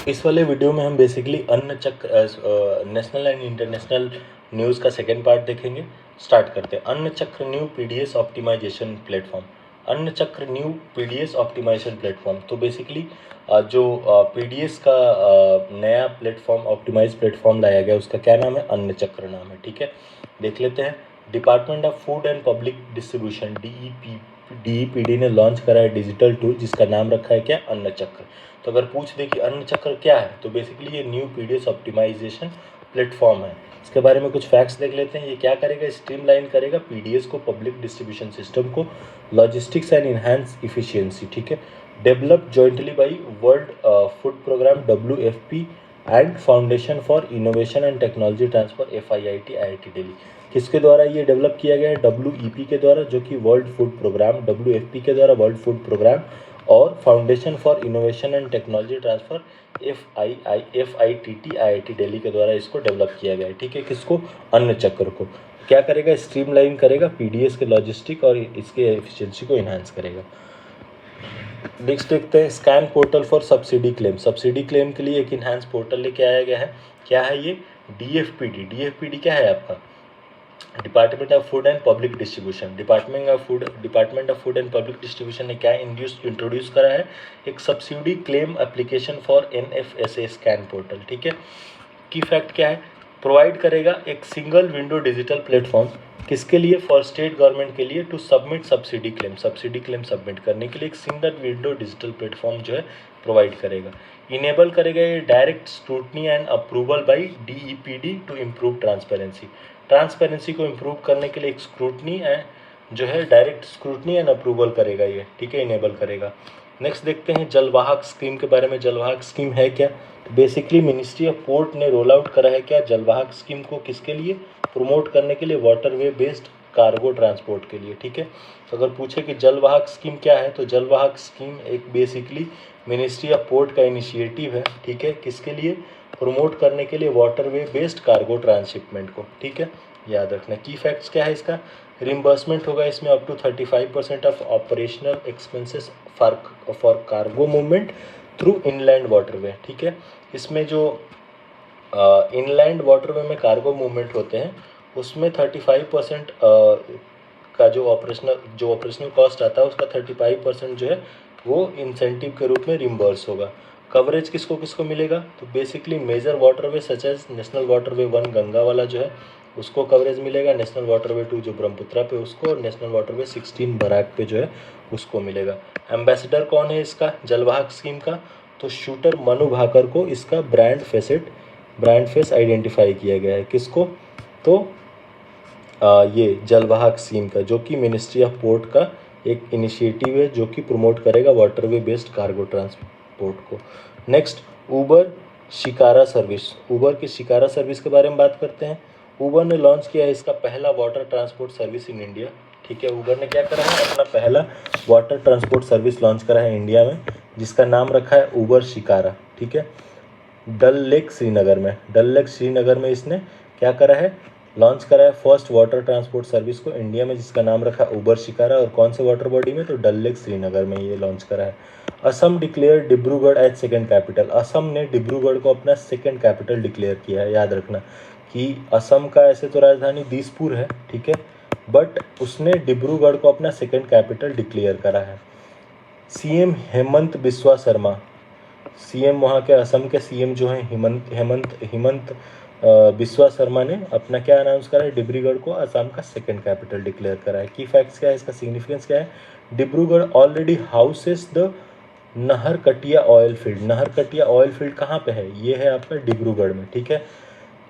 इस वाले वीडियो में हम बेसिकली अन्न चक्र नेशनल एंड इंटरनेशनल न्यूज़ का सेकेंड पार्ट देखेंगे। स्टार्ट करते हैं। अन्न Chakra new PDS optimization platform. Anna Chakra new PDS optimization platform, तो बेसिकली जो पीडीएस का नया प्लेटफॉर्म, ऑप्टिमाइज प्लेटफॉर्म लाया गया, उसका क्या नाम है? अन्न चक्र नाम है। ठीक है, देख लेते हैं। Department of food and public distribution DEPD ने लॉन्च करा है डिजिटल टूल, जिसका नाम रखा है क्या? अन्न चक्र। तो अगर पूछ दे कि अन्न चक्र क्या है, तो बेसिकली ये न्यू पीडीएस ऑप्टिमाइजेशन प्लेटफॉर्म है। इसके बारे में कुछ फैक्ट्स देख लेते हैं। ये क्या करेगा? स्ट्रीमलाइन करेगा पीडीएस को, पब्लिक डिस्ट्रीब्यूशन सिस्टम को, लॉजिस्टिक्स एंड इनहांस इफिशियंसी। ठीक है, develop jointly by world food programme WFP and foundation for innovation and technology transfer FIIT IIT Delhi. किसके द्वारा ये डेवलप किया गया है? WEP के द्वारा, जो कि वर्ल्ड फूड प्रोग्राम, WFP के द्वारा वर्ल्ड फूड प्रोग्राम, और foundation for innovation and technology transfer FITT IIT Delhi के द्वारा इसको डेवलप किया गया है। ठीक है, किसको? अन्न चक्र को। क्या करेगा? स्ट्रीमलाइन करेगा पीडीएस के लॉजिस्टिक और इसके एफिशिएंसी को इन्हांस करेगा। नेक्स्ट देखते हैं। Scan portal for subsidy claim. Subsidy claim के लिए एक इन्हांस पोर्टल लेके आया गया है। क्या है ये? DFPD क्या है आपका? Department of food and public distribution. Department of food and public distribution ने क्या इंट्रोड्यूस करा है? एक subsidy claim application for NFSA scan portal. ठीक है, की फैक्ट क्या है? प्रोवाइड करेगा एक सिंगल विंडो डिजिटल प्लेटफॉर्म। किसके लिए? फॉर स्टेट गवर्नमेंट के लिए, to submit subsidy claim submit करने के लिए एक सिंगल विंडो डिजिटल प्लेटफॉर्म जो है प्रोवाइड करेगा। इनेबल करेगा ये direct scrutiny and approval by DEPD to improve transparency को इम्प्रूव करने के लिए एक स्क्रूटनी जो है डायरेक्ट स्क्रूटनी एंड अप्रूवल करेगा ये। ठीक है, इनेबल करेगा। नेक्स्ट देखते हैं जलवाहक स्कीम के बारे में। जलवाहक स्कीम है क्या? तो बेसिकली मिनिस्ट्री ऑफ पोर्ट ने रोल आउट करा है क्या? जलवाहक स्कीम को। किसके लिए? प्रमोट करने के लिए, वाटरवे बेस्ड कार्गो ट्रांसपोर्ट के लिए। ठीक है, तो अगर पूछे कि जलवाहक स्कीम क्या है, तो जलवाहक स्कीम एक बेसिकली मिनिस्ट्री ऑफ पोर्ट का इनिशिएटिव है। ठीक है, किसके लिए? प्रमोट करने के लिए वाटरवे बेस्ड कार्गो ट्रांसशिपमेंट को। ठीक है, याद रखना। की फैक्ट्स क्या है इसका? रिम्बर्समेंट होगा इसमें up to 35% of operational expenses for cargo movement through inland waterway. ठीक है, इसमें जो इनलैंड वाटरवे में कार्गो मूवमेंट होते हैं, उसमें 35% का जो ऑपरेशनल कॉस्ट आता है, उसका 35% जो है वो इंसेंटिव के रूप में रिम्बर्स होगा। कवरेज किसको किसको मिलेगा? तो basically major waterway such as national waterway 1 Ganga वाला जो है उसको कवरेज मिलेगा, नेशनल वाटरवे 2 जो ब्रह्मपुत्रा पे उसको, और नेशनल वाटरवे 16 बराक पे जो है उसको मिलेगा। एम्बेसडर कौन है इसका, जलवाहक स्कीम का? तो शूटर मनु भाकर को इसका ब्रांड फेस आइडेंटिफाई किया गया है। किसको? तो ये जलवाहक स्कीम का, जो कि मिनिस्ट्री ऑफ पोर्ट का एक इनिशिएटिव है जो कि प्रमोट करेगा वाटरवे बेस्ड कार्गो ट्रांसपोर्ट को। Next, Uber shikara service. Uber की शिकारा सर्विस के बारे में बात करते हैं। ऊबर ने लॉन्च किया है इसका पहला water transport service in India. ठीक है, ऊबर ने क्या करा है? अपना पहला वाटर ट्रांसपोर्ट सर्विस लॉन्च करा है इंडिया में, जिसका नाम रखा है ऊबर शिकारा। ठीक है, डल लेक श्रीनगर में इसने क्या करा है? लॉन्च करा है फर्स्ट वाटर ट्रांसपोर्ट सर्विस को इंडिया में, जिसका नाम रखा है ऊबर शिकारा। और कौन से वाटर बॉडी में? तो डल लेक श्रीनगर में ये लॉन्च करा है। Assam declare Dibrugarh as second capital. Assam ने डिब्रूगढ़ को अपना सेकेंड कैपिटल डिक्लेयर किया है। याद रखना कि असम का ऐसे तो राजधानी दिसपुर है, ठीक है, बट उसने डिब्रूगढ़ को अपना सेकेंड कैपिटल डिक्लेयर करा है। CM हेमंत बिस्वा शर्मा, CM वहाँ के असम के CM जो हैं हिमंत बिस्वा शर्मा ने अपना क्या अनाउंस करा है? डिब्रूगढ़ को असम का सेकंड कैपिटल डिक्लेयर करा है। की फैक्ट्स क्या है? इसका सिग्निफिकेंस क्या है? Dibrugarh already houses the Naharkatiya oil field. Naharkatiya oil field कहाँ पे है? ये है आपका डिब्रूगढ़ में। ठीक है,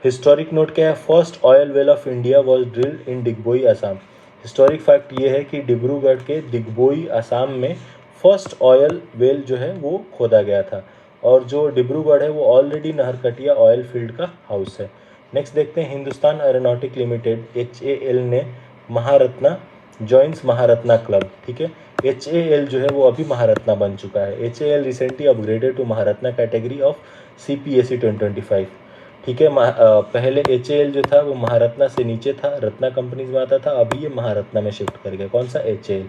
हिस्टोरिक नोट क्या है? First oil well of India was drilled in Digboi Assam. Historic fact ये है कि डिब्रूगढ़ के दिगबोई असम में फर्स्ट ऑयल वेल जो है वो खोदा गया था, और जो डिब्रूगढ़ है वो ऑलरेडी नहरकटिया ऑयल फील्ड का हाउस है। नेक्स्ट देखते हैं, हिंदुस्तान एरोनॉटिक लिमिटेड HAL ने महारत्ना जॉइंस महारत्ना क्लब। ठीक है, HAL जो है वो अभी महारत्ना बन चुका है। HAL recently upgraded to Maharatna category of CPSE 2025। ठीक है, पहले HAL जो था वो महारत्ना से नीचे था, रत्ना कंपनीज में आता था, अभी ये महारत्ना में शिफ्ट कर गया। कौन सा? HAL।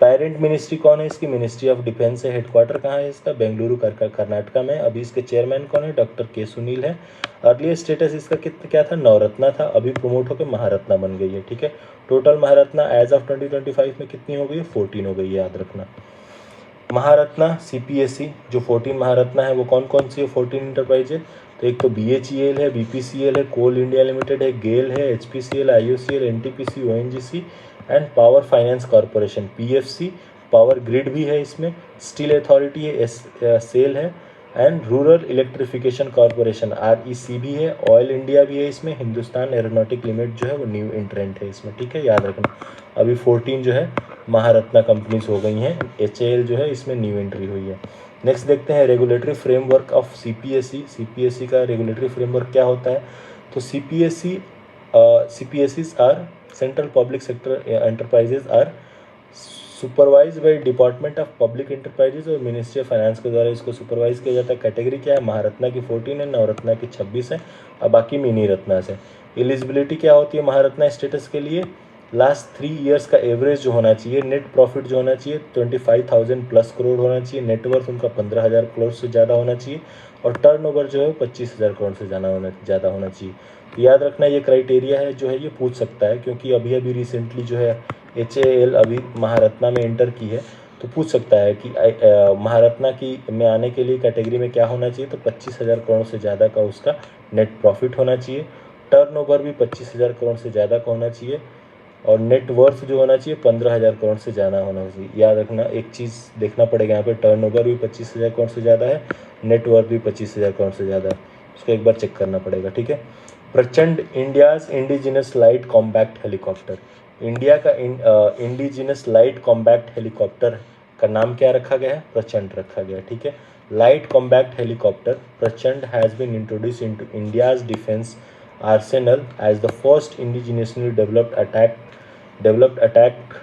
पेरेंट मिनिस्ट्री कौन है इसकी? मिनिस्ट्री ऑफ डिफेंस है। हेडक्वार्टर कहाँ है इसका? बेंगलुरु कर्नाटका में। अभी इसके चेयरमैन कौन है? डॉक्टर के सुनील है। अर्लियर स्टेटस इसका क्या था? नवरत्ना था, अभी प्रमोट होकर महारत्ना बन गई है। ठीक है, टोटल महारत्ना एज ऑफ 2025 में कितनी हो गई है? 14 हो गई है, याद रखना। महारत्ना सीपीएसई जो 14 महारत्ना है वो कौन कौन सी है? 14 इंटरप्राइज है। तो एक तो BHEL है, BPCL है, कोल इंडिया लिमिटेड है, गेल है, HPCL, IOCL, NTPC, ONGC and power finance corporation PFC, power grid भी है इसमें, स्टील अथॉरिटी है, सेल है and rural electrification corporation REC भी है, ऑयल इंडिया भी है इसमें, हिंदुस्तान एरोनॉटिक लिमिटेड जो है वो न्यू इंट्रेंट है इसमें। ठीक है, याद रखना। अभी 14 जो है महारत्ना कंपनीज हो गई हैं, HAL जो है इसमें न्यू एंट्री हुई है। नेक्स्ट देखते हैं रेगुलेटरी फ्रेमवर्क ऑफ CPSE का रेगुलेटरी फ्रेमवर्क क्या होता है? तो CPSEs are central public sector enterprises are supervise by department of public enterprises और मिनिस्ट्री ऑफ फाइनेंस के द्वारा इसको सुपरवाइज किया जाता है। कैटेगरी क्या है? महारत्ना की 14 है, नवरत्ना की 26 है और बाकी मिनी रत्ना है। एलिजिबिलिटी क्या होती है महारत्ना स्टेटस के लिए? लास्ट 3 ईयर्स का एवरेज जो होना चाहिए, नेट प्रॉफिट जो होना चाहिए 25,000 प्लस करोड़ होना चाहिए, नेटवर्थ उनका 15,000 करोड़ से ज़्यादा होना चाहिए और टर्नओवर जो है 25,000 करोड़ से ज़्यादा होना चाहिए। तो याद रखना ये क्राइटेरिया है जो है ये पूछ सकता है, क्योंकि अभी रिसेंटली जो है HAL अभी महारत्ना में एंटर की है, तो पूछ सकता है कि महारत्ना की में आने के लिए कैटेगरी में क्या होना चाहिए? तो 25,000 करोड़ से ज़्यादा का उसका नेट प्रॉफिट होना चाहिए, टर्नओवर भी 25,000 करोड़ से ज़्यादा का होना चाहिए और नेट वर्थ जो होना चाहिए 15,000 करोड़ से ज़्यादा होना चाहिए। याद रखना एक चीज़ देखना पड़ेगा यहाँ पे, टर्नओवर भी 25,000 करोड़ से ज़्यादा है, नेट वर्थ भी 25,000 करोड़ से ज़्यादा है, उसको एक बार चेक करना पड़ेगा। ठीक है, प्रचंड India's indigenous light compact helicopter, India का इंडिजिनस लाइट कॉम्पैक्ट हेलीकॉप्टर का नाम क्या रखा गया है? प्रचंड रखा गया। ठीक है, light compact helicopter Prachand has been introduce into India's defence arsenal as the first indigenously developed attack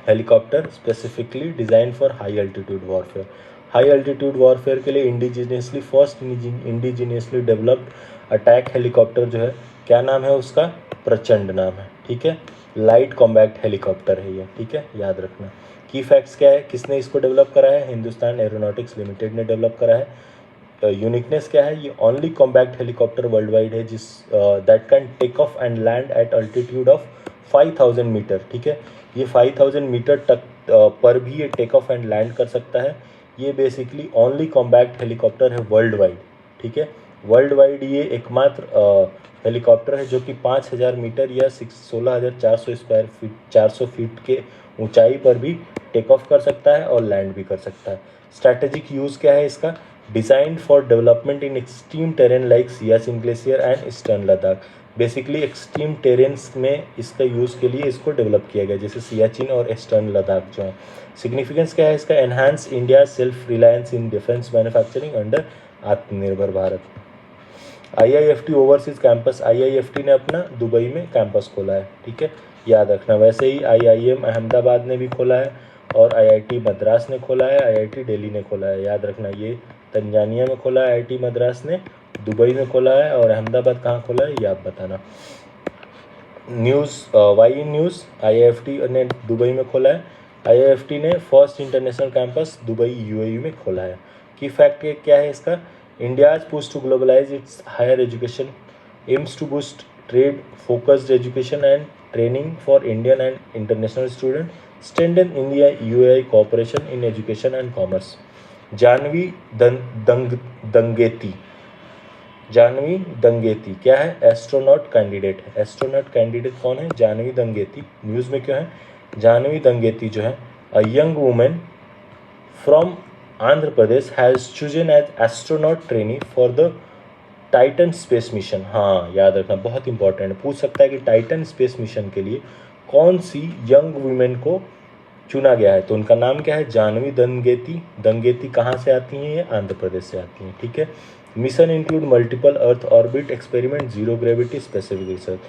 helicopter specifically designed for high altitude warfare। High altitude warfare के लिए indigenously first indigenously developed attack helicopter जो है क्या नाम है उसका? प्रचंड नाम है। ठीक है, लाइट कॉम्बैक्ट हेलीकॉप्टर है ये। ठीक है, याद रखना। की फैक्ट्स क्या है? किसने इसको डेवलप करा है? हिंदुस्तान एरोनॉटिक्स लिमिटेड ने डेवलप करा है। यूनिकनेस क्या है? ये only combat helicopter world wide है जिस that can take off and land at altitude of 5,000 metre. ठीक है, ये 5,000 मीटर तक पर भी ये टेक ऑफ एंड लैंड कर सकता है। ये बेसिकली ओनली कॉम्बैक्ट हेलीकॉप्टर है वर्ल्ड वाइड। ठीक है, वर्ल्ड वाइड ये एकमात्र हेलीकॉप्टर है जो कि 5,000 मीटर या 16,400 स्क्वायर फीट 400 फीट के ऊंचाई पर भी टेक ऑफ कर सकता है और लैंड भी कर सकता है। स्ट्रैटेजिक यूज़ क्या है इसका? Designed for development in extreme terrain like Siachen glacier and eastern Ladakh. Basically extreme terrains में इसका यूज़ के लिए इसको डेवलप किया गया, जैसे सियाचिन और ईस्टर्न लद्दाख जो है। सिग्निफिकेंस क्या है इसका? Enhance India self reliance in defence manufacturing under Atmanirbhar Bharat. IIFT overseas campus, IIFT ने अपना दुबई में कैंपस खोला है। ठीक है, याद रखना। वैसे ही IIM अहमदाबाद ने भी खोला है और IIT मद्रास ने खोला है, IIT दिल्ली ने खोला है। याद रखना, ये तंजानिया में खोला है IIT मद्रास ने, दुबई में खोला है और अहमदाबाद कहाँ खोला है ये आप बताना। न्यूज़ वाई न्यूज़, IIFT ने दुबई में खोला है। IIFT ने first international campus Dubai UAE में खोला है। की फैक्ट क्या है इसका? India's push to globalise its higher education, aims to boost trade focused education and training for Indian and international student, strengthen India UAE cooperation in education and commerce. Jahnavi Dangeti क्या है? Astronaut candidate है। Astronaut candidate कौन है? Janvi दंगेती। News में क्यों है? जानवी दंगेती जो है a young women from Andhra Pradesh has chosen as astronaut trainee for the Titan space mission. हाँ, याद रखना, बहुत इंपॉर्टेंट है, पूछ सकता है कि टाइटन स्पेस मिशन के लिए कौन सी यंग वुमेन को चुना गया है। तो उनका नाम क्या है? जानवी दंगेती। दंगेती कहाँ से आती हैं? ये आंध्र प्रदेश से आती हैं। ठीक है, mission include multiple earth orbit experiment, zero gravity specific research,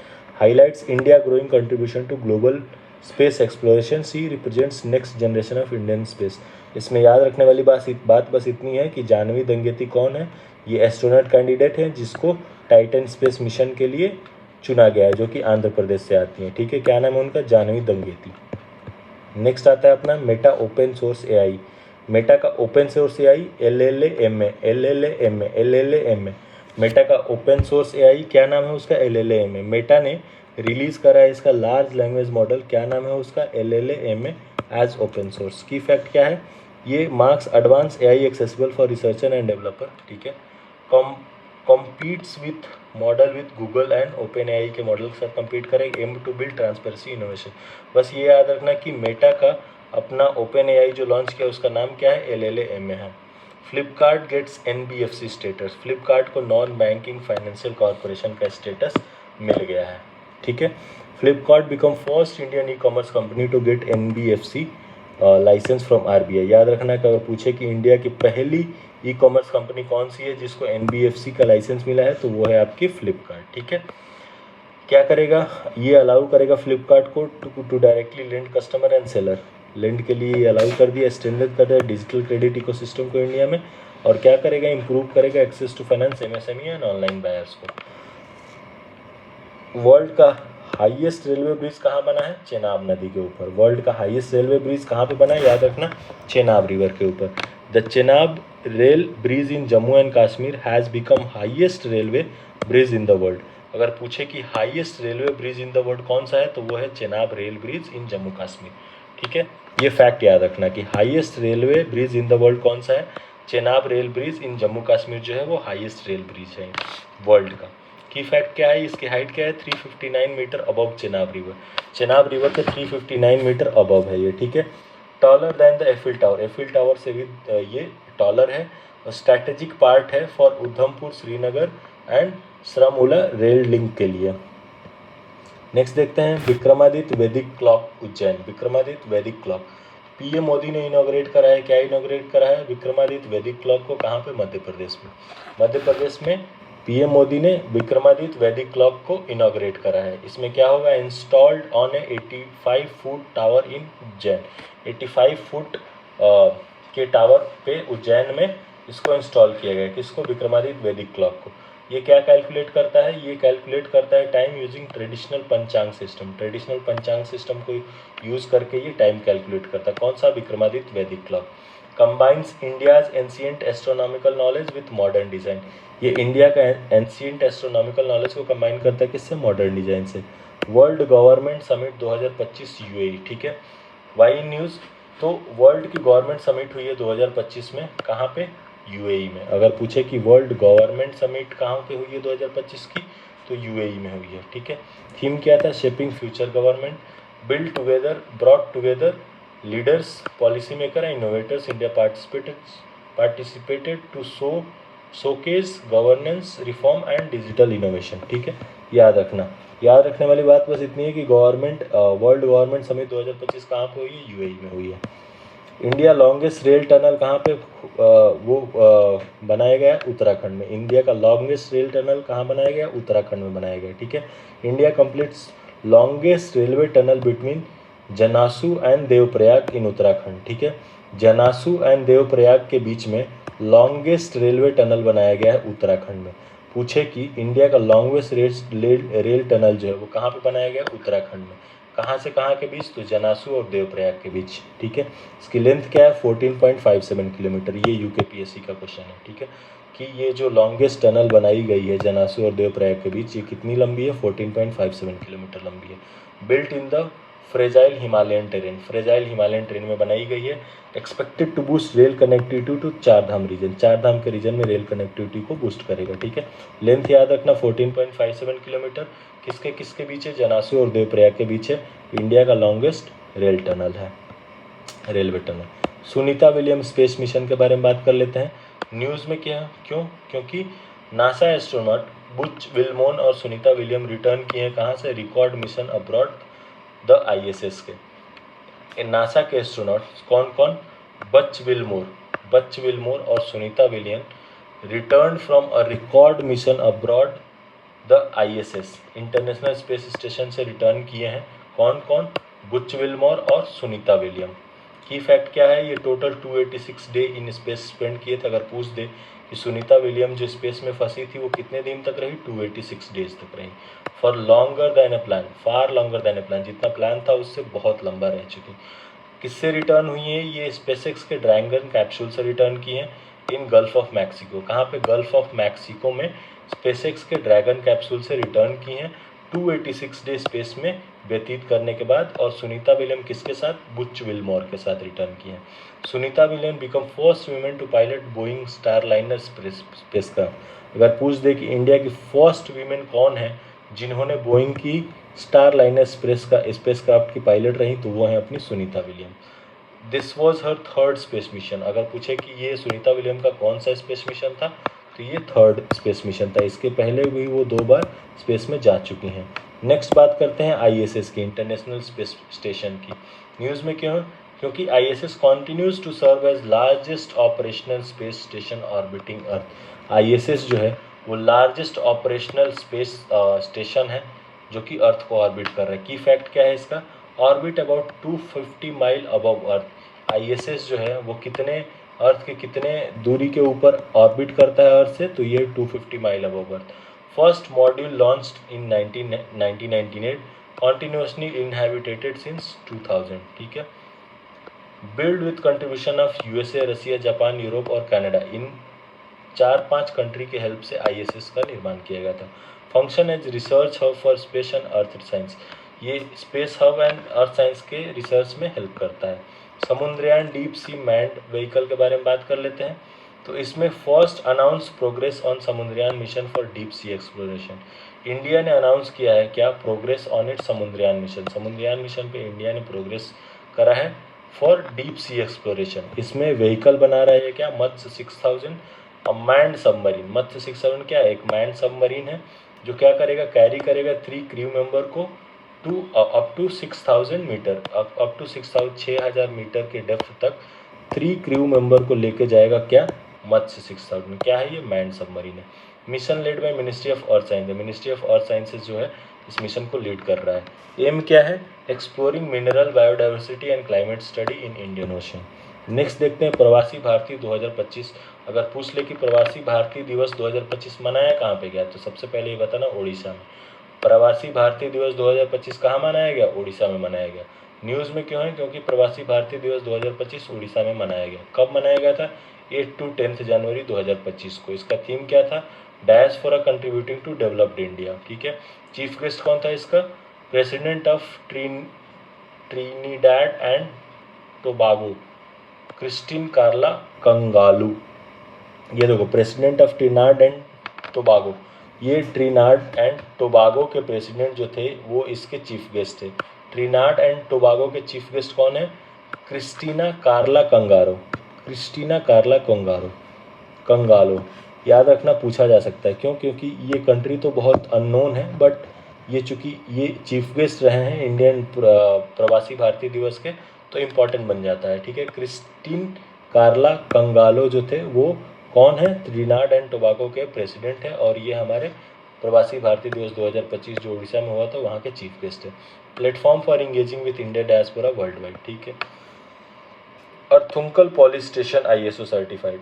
highlights India growing contribution to global space exploration, she represents next generation of Indian space. इसमें याद रखने वाली बात बस इतनी है कि जानवी दंगेती कौन है? ये एस्ट्रोनॉट कैंडिडेट हैं जिसको टाइटन स्पेस मिशन के लिए चुना गया है, जो कि आंध्र प्रदेश से आती हैं। ठीक है, क्या नाम है उनका? जानवी दंगेती। नेक्स्ट आता है अपना Meta open source AI. Meta का open source AI LLAMA, LLAMA, LLAMA। Meta का ओपन सोर्स एआई क्या नाम है उसका? LLAMA। मेटा ने रिलीज करा है इसका लार्ज लैंग्वेज मॉडल, क्या नाम है उसका? LLAMA as open source. की फैक्ट क्या है? ये marks advance AI accessible for researcher and developer, ठीक है। Competes with model with Google and open AI के मॉडल के साथ कम्पीट करेगा। Aim to build transparency innovation. बस ये याद रखना कि मेटा का अपना ओपन एआई जो लॉन्च किया उसका नाम क्या है? LLAMA है। Flipkart gets NBFC status. Flipkart को नॉन बैंकिंग फाइनेंशियल कॉर्पोरेशन का स्टेटस मिल गया है, ठीक है। Flipkart become first Indian e commerce company to get NBFC licence from RBI। याद रखना कि अगर पूछे कि इंडिया की पहली ई कॉमर्स कंपनी कौन सी है जिसको NBFC का लाइसेंस मिला है, तो वो है आपकी फ्लिपकार्ट, ठीक है। क्या करेगा ये? अलाउ करेगा फ्लिपकार्ट को to directly lend customer and seller. Lend के लिए अलाउ कर दिया, स्ट्रेंथन कर दिया डिजिटल क्रेडिट इकोसिस्टम को इंडिया में। और क्या करेगा? इंप्रूव करेगा access to finance MSME and online buyers को। वर्ल्ड का हाईएस्ट रेलवे ब्रिज कहाँ बना है? चेनाब नदी के ऊपर। वर्ल्ड का हाईएस्ट रेलवे ब्रिज कहाँ पे बना है? याद रखना, चेनाब रिवर के ऊपर। The Chenab rail bridge in Jammu and Kashmir has become highest railway bridge in the world. अगर पूछे कि highest railway bridge in the world कौन सा है, तो वो है चेनाब रेल ब्रिज इन जम्मू कश्मीर, ठीक है। ये फैक्ट याद रखना कि highest railway bridge in the world कौन सा है? चेनाब रेल ब्रिज इन जम्मू कश्मीर जो है वो हाईएस्ट रेल ब्रिज है वर्ल्ड का। की फैक्ट क्या है? इसकी हाइट क्या है? 359 metre above Chenab river. Chenab river के 359 मीटर अबव है ये, ठीक है। Taller than the Eiffel tower. Eiffel tower से भी ये टॉलर है। स्ट्रैटेजिक पार्ट है for Udhampur Srinagar and Baramulla rail link के लिए। नेक्स्ट देखते हैं Vikramaditya Vedic clock Ujjain. Vikramaditya Vedic clock PM Modi ने इनॉग्रेट करा है। क्या इनॉग्रेट करा है? विक्रमादित्य वैदिक क्लॉक को। कहाँ पे? मध्य प्रदेश में। मध्य प्रदेश में PM मोदी ने विक्रमादित्य वैदिक क्लॉक को इनॉग्रेट करा है। इसमें क्या होगा? Installed on A 85 foot tower in Ujjain. 85 foot के टावर पे उज्जैन में इसको इंस्टॉल किया गया। किसको? विक्रमादित्य वैदिक क्लॉक को। ये क्या कैलकुलेट करता है? ये कैलकुलेट करता है टाइम यूजिंग ट्रेडिशनल पंचांग सिस्टम। ट्रेडिशनल पंचांग सिस्टम को यूज़ करके ये टाइम कैलकुलेट करता है। कौन सा? Vikramaditya Vedic clock. Combines India's ancient astronomical knowledge with modern design. ये इंडिया का एंशिएंट एस्ट्रोनॉमिकल नॉलेज को कंबाइन करता है किससे? मॉडर्न डिज़ाइन से। वर्ल्ड गवर्नमेंट समिट 2025 UAE, ठीक है। Why news. तो वर्ल्ड की गवर्नमेंट समिट हुई है 2025 में। कहाँ पे? UAE में। अगर पूछे कि वर्ल्ड गवर्नमेंट समिट कहाँ पे हुई है 2025 की, तो UAE में हुई है, ठीक है। थीम क्या था? Shaping future government, build together, brought together leaders, policy maker and innovators. India participated to showcase governance reform and digital innovation, ठीक है। याद रखना, याद रखने वाली बात बस इतनी है कि वर्ल्ड गवर्नमेंट समिट 2025 कहाँ पे हुई है? UAE में हुई है। इंडिया लॉन्गेस्ट रेल टनल कहाँ पे बनाया गया? उत्तराखंड में। इंडिया का लॉन्गेस्ट रेल टनल कहाँ बनाया गया? उत्तराखंड में बनाया गया, ठीक है। India completes longest railway tunnel between Janasu and Devprayag in Uttarakhand, ठीक है। जनासू एंड देवप्रयाग के बीच में लॉन्गेस्ट रेलवे टनल बनाया गया है उत्तराखंड में। पूछे कि इंडिया का लॉन्गेस्ट रेल टनल जो है वो कहाँ पे बनाया गया? उत्तराखंड में। कहाँ से कहाँ के बीच? तो जनासू और देवप्रयाग के बीच, ठीक है। इसकी लेंथ क्या है? 14.57 किलोमीटर। ये UKPSC का क्वेश्चन है, ठीक है, कि ये जो लॉन्गेस्ट टनल बनाई गई है जनासू और देवप्रयाग के बीच, ये कितनी लंबी है? 14.57 किलोमीटर लंबी है। Built in the fragile Himalayan terrain. Fragile Himalayan terrain में बनाई गई है। Expected to boost rail connectivity to Chardham region. Chardham के रीजन में रेल कनेक्टिविटी को बूस्ट करेगा, ठीक है। लेंथ याद रखना 14.57 किलोमीटर। किसके किसके बीच है? जनासू और देवप्रयाग के बीच है। इंडिया का लॉन्गेस्ट रेल टनल है, railway tunnel. Sunita William space mission के बारे में बात कर लेते हैं। न्यूज़ में क्या? क्योंकि नासा एस्ट्रोनॉट बुच विल्मोन और सुनीता विलियम रिटर्न किए हैं। कहाँ से? Record mission abroad the ISS के। नासा के एस्ट्रोनॉट कौन कौन? बच विल्मोर और Sunita William return from a record mission abroad the ISS, international space station से रिटर्न किए हैं। कौन कौन? बुच विल्मोर और सुनीता विलियम। की फैक्ट क्या है? ये total 286 day in space spend किए थे। अगर पूछ दे कि सुनीता विलियम जो स्पेस में फंसी थी वो कितने दिन तक रही? 286 डेज तक रही। For longer than A plan, far longer than A plan. जितना प्लान था उससे बहुत लंबा रह चुकी। किससे रिटर्न हुई है? ये स्पेसएक्स के ड्रैगन कैप्सूल से रिटर्न की है इन गल्फ ऑफ मैक्सिको। कहाँ पे? गल्फ ऑफ मैक्सिको में स्पेसएक्स के ड्रैगन कैप्सूल से रिटर्न की हैं 286 डे स्पेस में व्यतीत करने के बाद। और सुनीता विलियम किसके साथ? बुच विलमोर के साथ रिटर्न की हैं। Sunita William become first women to pilot Boeing Starliner space का। अगर पूछ दे कि इंडिया की फर्स्ट वीमेन कौन है जिन्होंने बोइंग की स्टारलाइनर स्पेसक्राफ्ट की पायलट रही, तो वो है अपनी Sunita William. This was her third space mission. अगर पूछे कि ये सुनीता विलियम का कौन सा स्पेस मिशन था, तो ये थर्ड स्पेस मिशन था। इसके पहले भी वो 2 बार स्पेस में जा चुकी हैं। नेक्स्ट बात करते हैं आईएसएस की, इंटरनेशनल स्पेस स्टेशन की। न्यूज़ में क्यों? क्योंकि ISS continues to serve as largest operational space station orbiting earth. ISS जो है वो लार्जेस्ट ऑपरेशनल स्पेस स्टेशन है जो कि अर्थ को ऑर्बिट कर रहा है। की फैक्ट क्या है इसका? Orbit about 250 mile above earth. ISS जो है वो कितने अर्थ के कितने दूरी के ऊपर ऑर्बिट करता है अर्थ से? तो ये 250 mile above earth. First module launched in 1998, continuously inhabited since 2000। ठीक है। Build with contribution of USA, Russia, Japan, Europe और कनाडा। इन 4-5 कंट्री के हेल्प से आईएसएस का निर्माण किया गया था। Function as research hub for space and earth science. ये space hub and earth science के रिसर्च में हेल्प करता है। Samudrayaan deep sea manned vehicle के बारे में बात कर लेते हैं। तो इसमें first announce progress on Samudrayaan mission for deep sea exploration. India ने अनाउंस किया है क्या? Progress on it Samudrayaan mission. Samudrayaan mission पे इंडिया ने प्रोग्रेस करा है फॉर डीप सी एक्सप्लोरेशन। इसमें व्हीकल बना रहा है क्या? मत्स्य 6000 मैंड सबमरीन। मत्स्य 6000 क्या है? एक मैंड सबमरीन है जो क्या करेगा? कैरी करेगा 3 क्रू मेंबर को up to 6000 metre, up to 6000 metre के डेप्थ तक 3 क्रू मेंबर को लेके जाएगा। क्या? मत्स्य 6000 क्या है? ये मैंड सबमरीन है। Mission led by ministry of earth science. Ministry of earth sciences जो है इस मिशन को लीड कर रहा है। एम क्या है? Exploring mineral biodiversity and climate study in Indian ocean. Next देखते हैं प्रवासी भारतीय 2025। अगर पूछ ले कि प्रवासी भारतीय दिवस 2025 मनाया कहाँ पे गया, तो सबसे पहले ये बताना उड़ीसा में। प्रवासी भारतीय दिवस 2025 कहाँ मनाया गया? उड़ीसा में मनाया गया। न्यूज़ में क्यों है? क्योंकि प्रवासी भारतीय दिवस 2025 उड़ीसा में मनाया गया। कब मनाया गया था? 8 to 10 जनवरी 2025 को। इसका थीम क्या था? Diaspora contributing to developed India. ठीक है। चीफ गेस्ट कौन था इसका? President of Trinidad and Tobago, Christine Carla Kangaloo. ये देखो, president of Trinidad and Tobago, ये ट्रिनिडाड एंड टोबागो के प्रेसिडेंट जो थे वो इसके चीफ गेस्ट थे। ट्रिनिडाड एंड टोबागो के चीफ गेस्ट कौन है? Christina Carla Kangaloo. Christina Carla Kangaloo. याद रखना, पूछा जा सकता है। क्यों? क्योंकि ये कंट्री तो बहुत अननोन है, बट ये चूँकि ये चीफ गेस्ट रहे हैं इंडियन प्रवासी भारतीय दिवस के, तो इम्पॉर्टेंट बन जाता है। ठीक है। क्रिस्टीन कार्ला कंगालो जो थे वो कौन है? ट्रिनिडाड एंड टोबागो के प्रेसिडेंट है, और ये हमारे प्रवासी भारतीय दिवस 2025 जो उड़ीसा में हुआ था वहाँ के चीफ गेस्ट है। Platform for engaging with India diaspora world wide. ठीक है। Arthunkal police station ISO certified.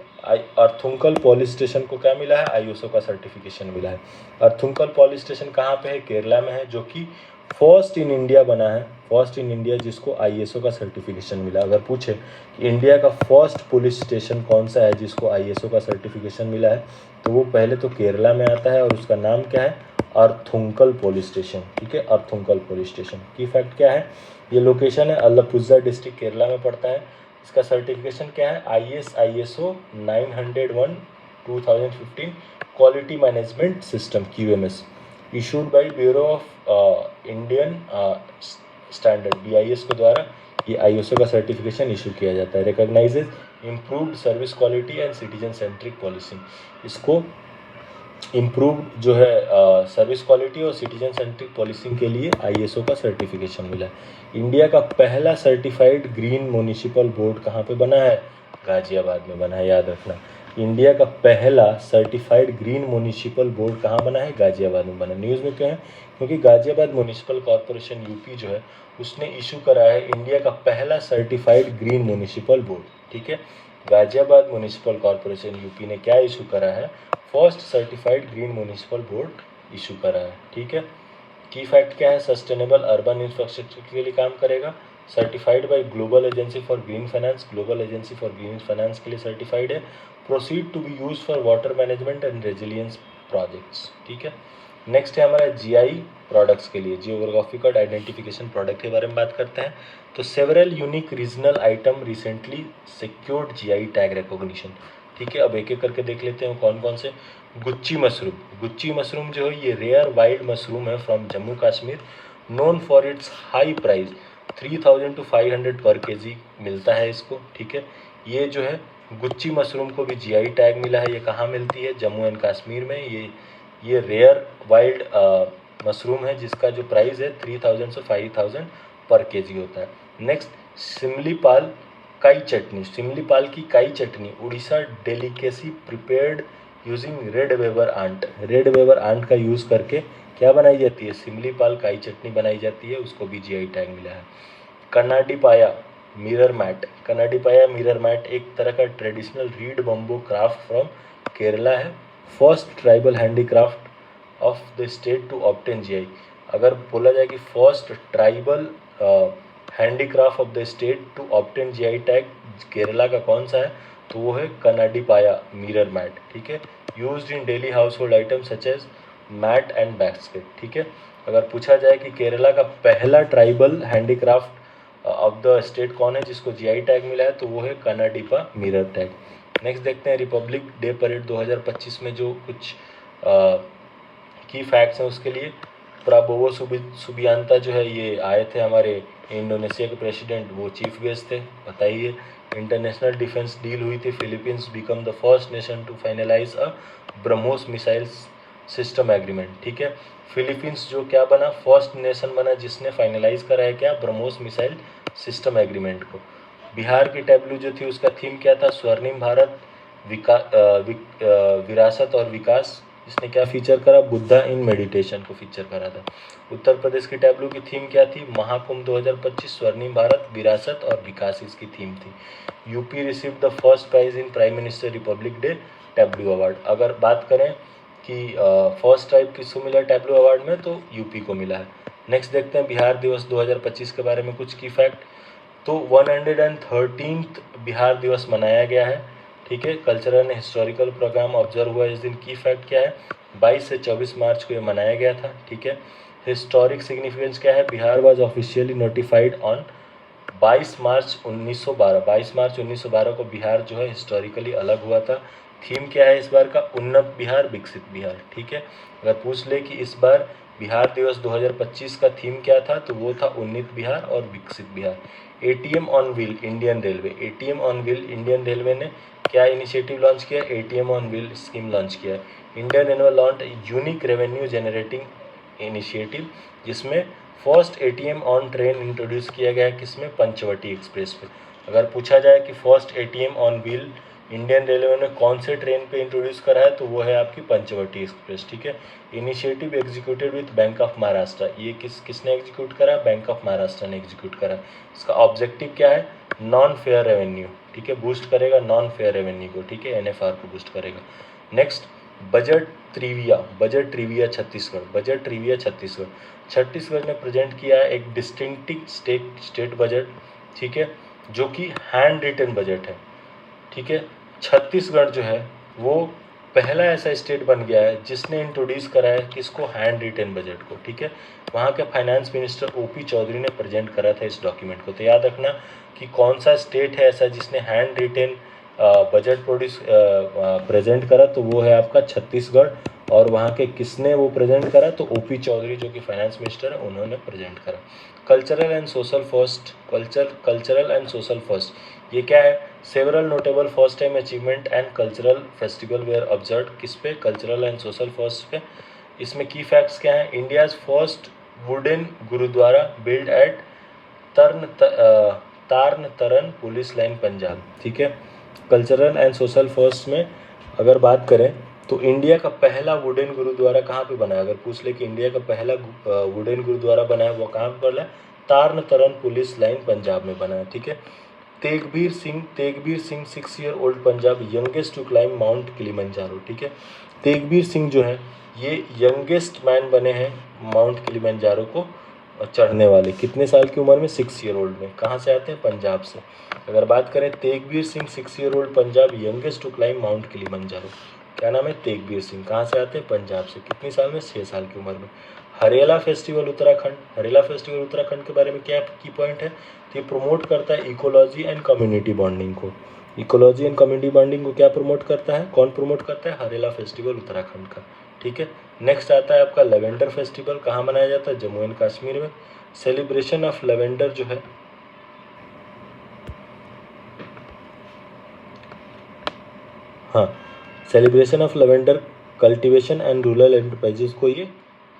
Arthunkal police station को क्या मिला है? आईएसओ का सर्टिफिकेशन मिला है। अर्थुंकल पॉलिस स्टेशन कहाँ पे है? केरला में है, जो कि फर्स्ट इन इंडिया बना है। फर्स्ट इन इंडिया जिसको आईएसओ का सर्टिफिकेशन मिला। अगर पूछे कि इंडिया का फर्स्ट पुलिस स्टेशन कौन सा है जिसको आईएसओ का सर्टिफिकेशन मिला है, तो वो पहले तो केरला में आता है, और उसका नाम क्या है? अर्थुंकल पुलिस स्टेशन। ठीक है। अर्थुंकल पुलिस स्टेशन की फैक्ट क्या है? ये लोकेशन है अल्लापुझा डिस्ट्रिक्ट, केरला में पड़ता है। इसका सर्टिफिकेशन क्या है? ISO 901 2015 quality management system QMS, issued by bureau of Indian standard BIS के द्वारा ये ISO का सर्टिफिकेशन इशू किया जाता है। Recognises improved service quality and citizen centric policy. इसको इम्प्रूव्ड जो है सर्विस क्वालिटी और सिटीजन सेंट्रिक पॉलिसिंग के लिए ISO का सर्टिफिकेशन मिला है। इंडिया का पहला सर्टिफाइड ग्रीन म्युनिसिपल बोर्ड कहाँ पे बना है? गाजियाबाद में बना है, याद रखना। इंडिया का पहला सर्टिफाइड ग्रीन म्युनिसिपल बोर्ड कहाँ बना है? गाजियाबाद में बना। न्यूज़ में क्यों है? क्योंकि गाजियाबाद म्युनिसिपल कॉरपोरेशन UP जो है उसने इशू करा है इंडिया का पहला सर्टिफाइड ग्रीन म्युनिसिपल बोर्ड। ठीक है। गाजियाबाद म्युनिसिपल कॉरपोरेशन UP ने क्या इशू करा है? First certified green municipal board issue करा है। ठीक है। की फैक्ट क्या है? सस्टेनेबल अर्बन इंफ्रास्ट्रक्चर के लिए काम करेगा। Certified by global agency for green finance, global agency for green finance के लिए सर्टिफाइड है। Proceed to be use for water management and resilience projects, ठीक है। नेक्स्ट है हमारा जीआई प्रोडक्ट्स के लिए, जियोग्राफिकल आइडेंटिफिकेशन प्रोडक्ट के बारे में बात करते हैं। तो several unique regional item recently secured GI tag recognition, ठीक है। अब एक एक करके देख लेते हैं कौन कौन से। गुच्ची मशरूम, गुच्ची मशरूम जो है ये रेयर वाइल्ड मशरूम है from Jammu Kashmir, known for its high price 3000 to 500 पर केजी मिलता है इसको, ठीक है। ये जो है गुच्ची मशरूम को भी जीआई टैग मिला है। ये कहाँ मिलती है? जम्मू एंड कश्मीर में। ये रेयर वाइल्ड मशरूम है जिसका जो प्राइस है 3000 से 5000 पर केजी होता है। नेक्स्ट, सिमलीपाल काई चटनी, सिमलीपाल की kai chutney Odisha delicacy prepared using red weaver ant, red weaver ant का यूज़ करके क्या बनाई जाती है? सिमलीपाल काई चटनी बनाई जाती है, उसको भी जीआई टैग मिला है। Kanadipaya mirror mat, Kanadipaya mirror mat एक तरह का traditional reed bamboo craft from Kerala है। First tribal handicraft of the state to obtain GI. अगर बोला जाए कि first tribal handicraft of the state to obtain GI tag Kerala का कौन सा है? तो वो है कनाडीपाया मिरर मैट, ठीक है। Used in daily household item such as mat and basket, ठीक है। अगर पूछा जाए कि केरला का पहला tribal handicraft of the state कौन है जिसको जीआई टैग मिला है? तो वो है कनाडीपा मिरर टैग। नेक्स्ट देखते हैं रिपब्लिक डे परेड 2025 में जो कुछ की फैक्ट्स हैं उसके लिए। प्राबोवो सुबियांता जो है ये आए थे, हमारे इंडोनेशिया के प्रेसिडेंट, वो चीफ गेस्ट थे, बताइए। इंटरनेशनल डिफेंस डील हुई थी, Philippines become the first nation to finalise a BrahMos missile system agreement, ठीक है। फिलीपींस जो क्या बना? फर्स्ट नेशन बना जिसने फाइनलाइज करा है क्या? ब्रह्मोस मिसाइल सिस्टम एग्रीमेंट को। बिहार की टैब्लू जो थी उसका थीम क्या था? स्वर्णिम भारत, विरासत और विकास। इसने क्या फीचर करा? बुद्धा इन मेडिटेशन को फीचर करा था। उत्तर प्रदेश की टैब्लू की थीम क्या थी? महाकुंभ 2025, स्वर्णिम भारत, विरासत और विकास इसकी थीम थी। UP receive the first prize in prime minister republic day tableau award. अगर बात करें कि फर्स्ट टाइप किसको मिला टैब्लू अवार्ड में, तो यूपी को मिला है। नेक्स्ट देखते हैं बिहार दिवस 2025 के बारे में कुछ की फैक्ट। तो 113th बिहार दिवस मनाया गया है, ठीक है। Cultural and historical programme observe हुआ इस दिन। की फैक्ट क्या है? 22 से 24 मार्च को ये मनाया गया था, ठीक है। हिस्टोरिक सिग्निफिकेंस क्या है? Bihar was officially notified on 22 मार्च 1912, 22 मार्च 1912 को बिहार जो है हिस्टोरिकली अलग हुआ था। थीम क्या है इस बार का? उन्नत बिहार, विकसित बिहार, ठीक है। अगर पूछ ले कि इस बार बिहार दिवस 2025 का थीम क्या था, तो वो था उन्नत बिहार और विकसित Bihar. ATM on wheel Indian railway, ATM on wheel Indian railway ने क्या इनिशिएटिव लॉन्च किया? ATM on wheel scheme launch किया। Indian railway launch unique revenue generating initiative, जिसमें first ATM on train introduce किया गया है, किसमें? पंचवटी एक्सप्रेस पे। अगर पूछा जाए कि first ATM on wheel Indian railway ने कौन से ट्रेन पे इंट्रोड्यूस करा है, तो वो है आपकी पंचवटी एक्सप्रेस, ठीक है। Initiative executed with bank of Maharashtra, ये किसने एग्जीक्यूट करा? बैंक ऑफ महाराष्ट्र ने एग्जीक्यूट करा। इसका ऑब्जेक्टिव क्या है? नॉन फेयर रेवेन्यू, ठीक है, बूस्ट करेगा नॉन फेयर रेवेन्यू को, ठीक है, एनएफआर को बूस्ट करेगा। Next, budget trivia Chhattisgarh, budget trivia Chhattisgarh. Chhattisgarh ने प्रेजेंट किया है एक डिस्टिंक्टिव स्टेट बजट, ठीक है, जो कि हैंड रिटन बजट है, ठीक है। छत्तीसगढ़ जो है वो पहला ऐसा स्टेट बन गया है जिसने इंट्रोड्यूस करा है किसको? हैंड रिटन बजट को, ठीक है। वहाँ के फाइनेंस मिनिस्टर ओपी चौधरी ने प्रेजेंट करा था इस डॉक्यूमेंट को। तो याद रखना कि कौन सा स्टेट है ऐसा जिसने हैंड रिटन बजट प्रेजेंट करा, तो वो है आपका छत्तीसगढ़। और वहाँ के किसने वो प्रेजेंट करा? तो ओपी चौधरी जो कि फाइनेंस मिनिस्टर है, उन्होंने प्रेजेंट करा। Cultural and social first, cultural and social first, ये क्या है? Several notable first time achievement and cultural festival were observe, किस पे? कल्चरल एंड सोशल फर्स्ट पे। इसमें की फैक्ट्स क्या हैं? India's first wooden gurdwara build at Tarn Taran police line Punjab, ठीक है। कल्चरल एंड सोशल फर्स्ट में अगर बात करें तो इंडिया का पहला वुडन गुरुद्वारा कहाँ पे बना है? अगर पूछ ले कि इंडिया का पहला वुडन गुरुद्वारा बना है, वो कहाँ पे बना है? तारन तरन पुलिस लाइन पंजाब में बना है, ठीक है। Tegbir Singh 6 year old Punjab youngest to climb Mount Kilimanjaro, ठीक है। तेगबीर सिंह जो है ये यंगेस्ट मैन बने हैं माउंट किलिमंजारो को और चढ़ने वाले कितने साल की उम्र में? 6 ईयर ओल्ड में। कहाँ से आते हैं? पंजाब से। अगर बात करें Tegbir Singh, 6 year old, Punjab, youngest to climb Mount Kilimanjaro. क्या नाम है? तेगबीर सिंह। कहाँ से आते हैं? पंजाब से। कितनी साल में? 6 साल की उम्र में। हरेला फेस्टिवल उत्तराखंड। हरेला फेस्टिवल उत्तराखंड के बारे में क्या की पॉइंट है? तो ये प्रोमोट करता है इकोलॉजी एंड कम्युनिटी बॉन्डिंग को। इकोलॉजी एंड कम्युनिटी बॉन्डिंग को क्या प्रमोट करता है? कौन प्रमोट करता है? हरेला फेस्टिवल उत्तराखंड का। ठीक है। नेक्स्ट आता है आपका लेवेंडर फेस्टिवल। कहाँ मनाया जाता है? जम्मू एंड कश्मीर में। सेलिब्रेशन ऑफ लेवेंडर जो है celebration of lavender cultivation and rural enterprises को ये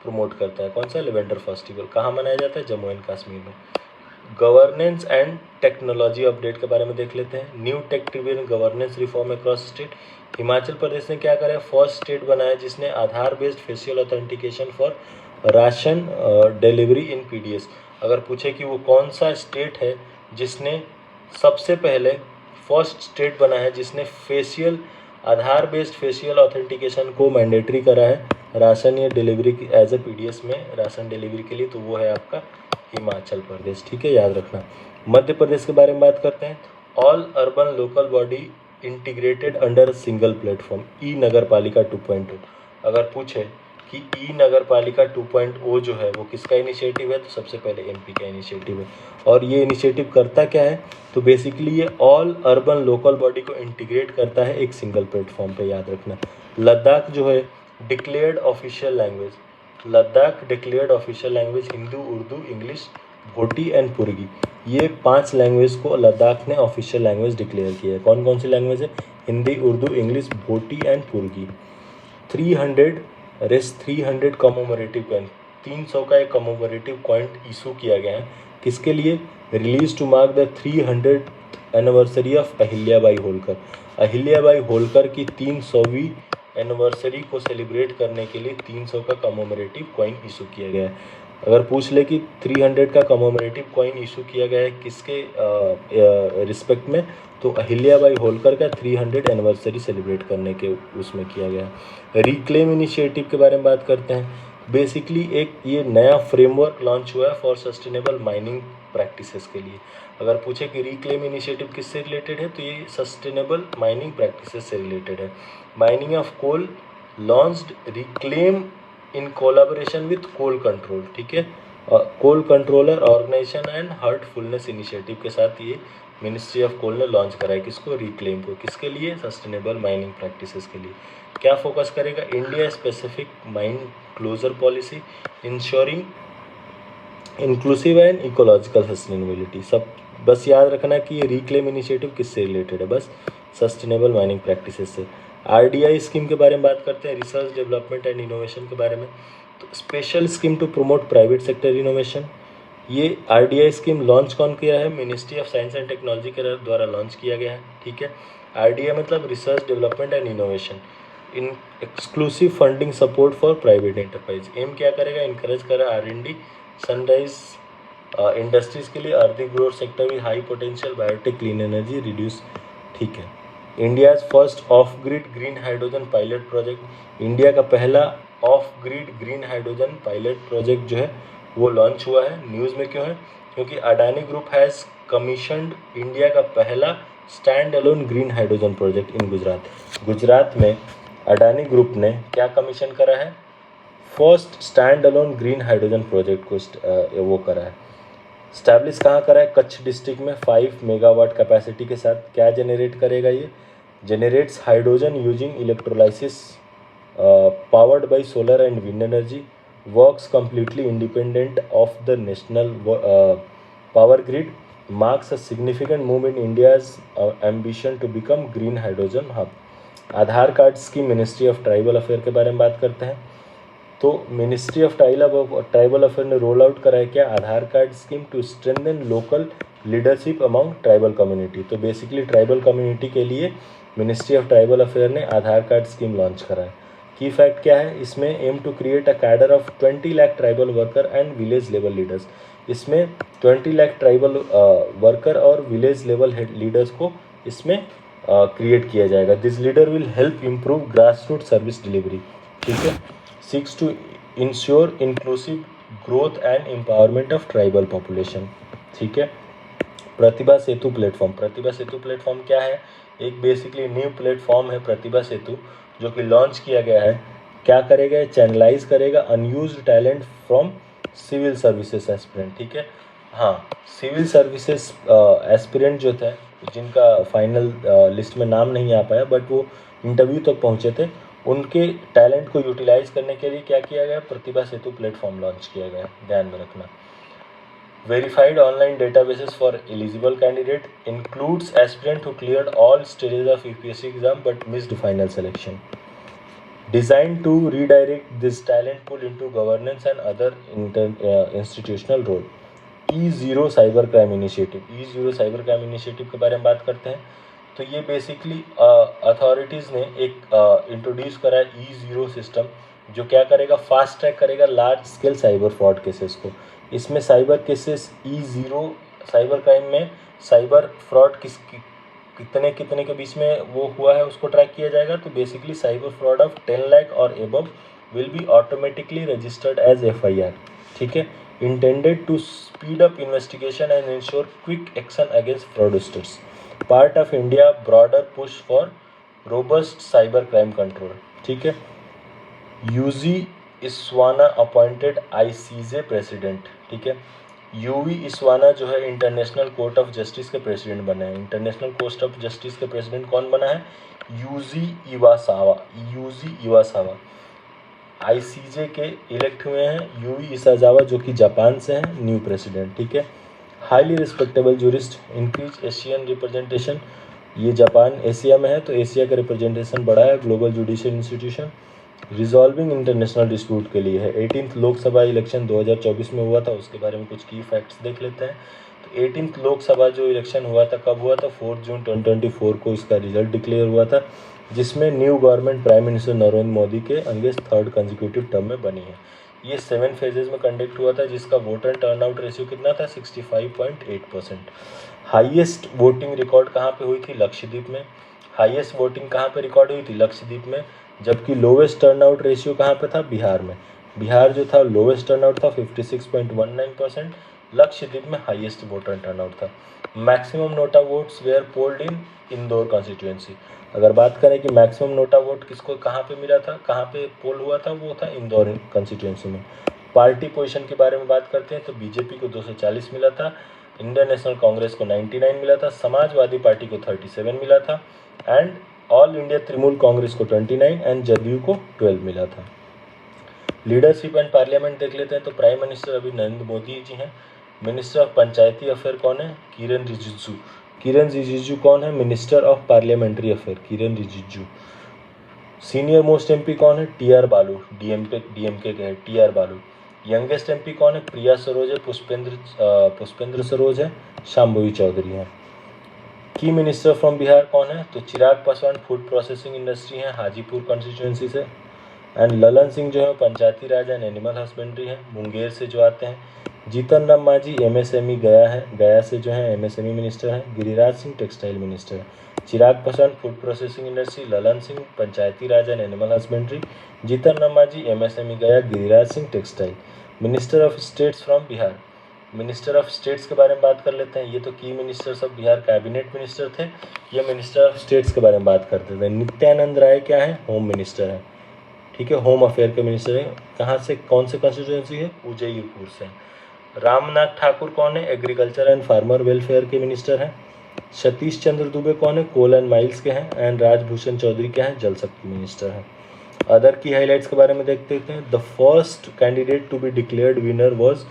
प्रमोट करता है। कौन सा? Lavender festival. कहाँ मनाया जाता है? जम्मू एंड कश्मीर में। गवर्नेंस एंड टेक्नोलॉजी अपडेट के बारे में देख लेते हैं। New tech driven governance reform across state. Himachal Pradesh ने क्या करा है? फर्स्ट स्टेट बनाया जिसने Aadhaar based facial authentication for ration delivery in PDS. अगर पूछे कि वो कौन सा स्टेट है जिसने सबसे पहले फर्स्ट स्टेट बना है जिसने फेशियल आधार बेस्ड फेशियल ऑथेंटिकेशन को मैंडेटरी करा है राशन या डिलीवरी एज ए पीडीएस में राशन डिलीवरी के लिए, तो वो है आपका हिमाचल प्रदेश। ठीक है, याद रखना। मध्य प्रदेश के बारे में बात करते हैं। All urban local body integrated under single platform, e Nagar Palika 2.0। अगर पूछे कि ई नगर पालिका 2.0 जो है वो किसका इनिशिएटिव है, तो सबसे पहले एमपी का इनिशिएटिव है। और ये इनिशिएटिव करता क्या है? तो बेसिकली ये ऑल अर्बन लोकल बॉडी को इंटीग्रेट करता है एक सिंगल प्लेटफॉर्म पे, याद रखना। लद्दाख जो है declared official language, Ladakh declared official language Hindu, Urdu, English, Bhoti and Purgi. ये 5 लैंग्वेज को लद्दाख ने ऑफिशियल लैंग्वेज डिक्लेयर किया है। कौन कौन सी लैंग्वेज है? Hindi, Urdu, English, Bhoti and Purgi. 300 commemorative coin, 300 का एक कमोमरेटिव कॉइन इशू किया गया है। किसके लिए? Release to mark the 300 anniversary of Ahilyabai Holkar. Ahilyabai Holkar की 300वीं एनिवर्सरी को सेलिब्रेट करने के लिए 300 का कमोमरेटिव कॉइन इशू किया गया है। अगर पूछ ले कि 300 का कमोमरेटिव कॉइन इशू किया गया है किसके रिस्पेक्ट में, तो अहिल्याबाई होलकर का 300 एनिवर्सरी सेलिब्रेट करने के उसमें किया गया है। रिक्लेम इनिशिएटिव के बारे में बात करते हैं। बेसिकली एक ये नया फ्रेमवर्क लॉन्च हुआ है फॉर सस्टेनेबल माइनिंग प्रैक्टिसेस के लिए। अगर पूछे कि रिक्लेम इनिशिएटिव किससे रिलेटेड है, तो ये सस्टेनेबल माइनिंग प्रैक्टिसेस से रिलेटेड है। Mining of coal launched reclaim in collaboration with coal control. ठीक है, coal controller organisation and heartfulness initiative के साथ ये मिनिस्ट्री ऑफ कोल ने लॉन्च करा है। किसको? रिक्लेम को। किसके लिए? सस्टेनेबल माइनिंग प्रैक्टिसेस के लिए। क्या फोकस करेगा? India specific mine closure policy ensuring inclusive and ecological sustainability. सब बस याद रखना कि ये रिक्लेम इनिशिएटिव किससे रिलेटेड है? बस सस्टेनेबल माइनिंग प्रैक्टिसेस से। आरडीआई स्कीम के बारे में बात करते हैं, रिसर्च डेवलपमेंट एंड इनोवेशन के बारे में। तो special scheme to promote private sector innovation. ये आरडीआई स्कीम लॉन्च कौन किया है? Ministry of science and technology के द्वारा लॉन्च किया गया है। ठीक है, आरडीआई मतलब research development and innovation in exclusive funding support for private enterprise. Aim क्या करेगा? इनकरेज करेगा R&D सनराइज इंडस्ट्रीज के लिए, अर्ली ग्रोथ सेक्टर में high potential, biotech, clean energy, reduce. ठीक है, India's first off grid green hydrogen pilot project. India का पहला off grid green hydrogen pilot project जो है वो लॉन्च हुआ है। न्यूज़ में क्यों है? क्योंकि Adani group has commissioned India का पहला stand alone green hydrogen project in Gujarat. Gujarat में अडानी ग्रुप ने क्या कमीशन करा है? First stand alone green hydrogen project को वो करा है। स्टैब्लिश कहाँ करा है? कच्छ डिस्ट्रिक्ट में 5 मेगावाट कैपेसिटी के साथ। क्या जनरेट करेगा ये? Generates hydrogen using electrolysis powered by solar and wind energy, works completely independent of the national power grid, marks a significant move in India's ambition to become green hydrogen hub। Aadhaar card scheme ministry of tribal affair के बारे में बात करते हैं। तो ministry of tribal affair ने roll out करा है क्या? Aadhaar card scheme to strengthen local leadership among tribal community. तो बेसिकली ट्राइबल कम्युनिटी के लिए मिनिस्ट्री ऑफ ट्राइबल अफेयर ने आधार कार्ड स्कीम लॉन्च करा है। की फैक्ट क्या है इसमें? Aim to create a cadre of 20 lakh tribal worker and village level leaders. इसमें 20 लाख ट्राइबल वर्कर और विलेज लेवल लीडर्स को इसमें क्रिएट किया जाएगा। This leader will help improve grass root service delivery. ठीक है, 6 to ensure inclusive growth and empowerment of tribal population. ठीक है। प्रतिभा सेतु प्लेटफॉर्म, प्रतिभा सेतु प्लेटफॉर्म क्या है? एक बेसिकली न्यू प्लेटफॉर्म है प्रतिभा सेतु, जो कि लॉन्च किया गया है। क्या करेगा? चैनलाइज करेगा unused talent from civil services aspirant. ठीक है। हाँ, सिविल सर्विसेज एस्पिरेंट जो थे, जिनका फाइनल लिस्ट में नाम नहीं आ पाया बट वो इंटरव्यू तक पहुँचे थे, उनके टैलेंट को यूटिलाइज करने के लिए क्या किया गया? प्रतिभा सेतु प्लेटफॉर्म लॉन्च किया गया, ध्यान में रखना। Verified online databases for eligible candidate includes aspirant who cleared all stages of UPSC exam but missed final selection. Designed to redirect this talent pool into governance and other institutional role. E0 cyber crime initiative, E0 cyber crime initiative के बारे में बात करते हैं। तो ये basically authorities ने एक इंट्रोड्यूस करा है E0 सिस्टम, जो क्या करेगा? फास्ट ट्रैक करेगा large scale cyber fraud cases को। इसमें cyber cases E0 cyber crime में साइबर फ्रॉड कितने के बीच में वो हुआ है उसको ट्रैक किया जाएगा। तो basically cyber fraud of 10 lakh और above will be automatically registered as FIR। ठीक है। Intended to speed up investigation and ensure quick action against fraudsters, part of India broader push for robust cyber crime control. ठीक है। UG इस्वाना appointed ICJ president. ठीक है। UV इस्वाना जो है international court of justice के president बने हैं। International court of justice के प्रेसिडेंट कौन बना है? UG इवासावा ICJ के इलेक्ट हुए हैं। UV इसाजावा जो कि जापान से हैं, न्यू प्रेसिडेंट। ठीक है। Highly respectable jurist, increase Asian representation, ये जापान एशिया में है तो एशिया का रिप्रेजेंटेशन बढ़ा है। Global judicial institution, resolving international dispute के लिए है। 18th लोकसभा इलेक्शन 2024 में हुआ था, उसके बारे में कुछ की फैक्ट्स देख लेते हैं। तो 18th लोकसभा जो इलेक्शन हुआ था, कब हुआ था? 4 जून 2024 को इसका रिजल्ट डिक्लेयर हुआ था, जिसमें new government prime minister Narendra Modi के अंगेंस्ट 3rd कंजिक्यूटिव टर्म में बनी है। ये 7 फेजेज में कंडक्ट हुआ था, जिसका वोटर टर्नआउट रेशियो कितना था? 65.8%। हाईएस्ट वोटिंग रिकॉर्ड कहाँ पे हुई थी? लक्षद्वीप में। हाईएस्ट वोटिंग कहाँ पे रिकॉर्ड हुई थी? लक्षद्वीप में। जबकि लोवेस्ट टर्नआउट रेशियो कहाँ पे था? बिहार में। बिहार जो था लोवेस्ट टर्नआउट था 56.19%, लक्षद्वीप में हाईएस्ट वोटर टर्नआउट था। Maximum NOTA votes were polled in Indore constituency. अगर बात करें कि मैक्सिमम नोटा वोट किसको कहाँ पे मिला था, कहाँ पे पोल हुआ था, वो था इंदौर कॉन्स्टिट्यूएंसी में। पार्टी पोजीशन के बारे में बात करते हैं तो बीजेपी को 240 मिला था, इंडियन नेशनल कांग्रेस को 99 मिला था, समाजवादी पार्टी को 37 मिला था and all India Trinamool Congress को 29 एंड जदयू को 12 मिला था। लीडरशिप एंड पार्लियामेंट देख लेते हैं तो प्राइम मिनिस्टर अभी नरेंद्र मोदी जी हैं। मिनिस्टर ऑफ पंचायती अफेयर कौन है? किरण रिजिजू। किरण रिजिजू कौन है? Minister of parliamentary affair, Kiran Rijiju. Senior most MP कौन है? TR बालू, DMK के हैं TR बालू। यंगेस्ट MP कौन है? प्रिया सरोज है, पुष्पेंद्र सरोज है, शाम्भवी चौधरी है। की मिनिस्टर फ्रॉम बिहार कौन है? तो चिराग पासवान फूड प्रोसेसिंग इंडस्ट्री है, हाजीपुर कॉन्स्टिट्यूएंसी से। एंड ललन सिंह जो है पंचायती राज एंड एनिमल हस्बेंड्री है, मुंगेर से जो आते हैं। जीतन राम मांझी MSME गया है, गया से जो है MSME मिनिस्टर है। गिरिराज सिंह टेक्सटाइल मिनिस्टर है। Chirag Paswan food processing industry, Lalan Singh Panchayati Raj and animal husbandry, Jitan Ram Manjhi MSME गया, Giriraj Singh textile. Minister of states from Bihar, minister of states के बारे में बात कर लेते हैं। ये तो की ministers of Bihar cabinet minister थे, ये मिनिस्टर ऑफ स्टेट्स के बारे में बात करते थे। नित्यानंद राय क्या है? होम मिनिस्टर है। ठीक है, होम अफेयर के मिनिस्टर है। कहाँ से, कौन से कॉन्स्टिट्यूएंसी है? उदयपुर से। रामनाथ ठाकुर कौन है? एग्रीकल्चर एंड फार्मर वेलफेयर के मिनिस्टर हैं। सतीश चंद्र दुबे कौन है? कोल एंड माइल्स के हैं। एंड राजभूषण चौधरी क्या है? जल शक्ति मिनिस्टर है। अदर की हाईलाइट्स के बारे में देखते हैं। The first candidate to be declared winner was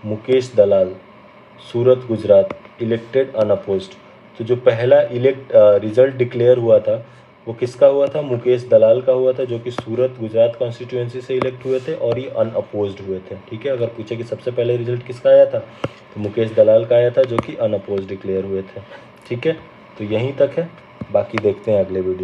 Mukesh Dalal, Surat Gujarat, elected unopposed. तो जो पहला रिजल्ट डिक्लेयर हुआ था वो किसका हुआ था? मुकेश दलाल का हुआ था, जो कि सूरत गुजरात कॉन्स्टिट्यूएंसी से इलेक्ट हुए थे और ये अनअपोज्ड हुए थे। ठीक है, अगर पूछे कि सबसे पहले रिजल्ट किसका आया था तो मुकेश दलाल का आया था, जो कि अनअपोज्ड डिक्लेयर हुए थे। ठीक है, तो यहीं तक है, बाकी देखते हैं अगले वीडियो।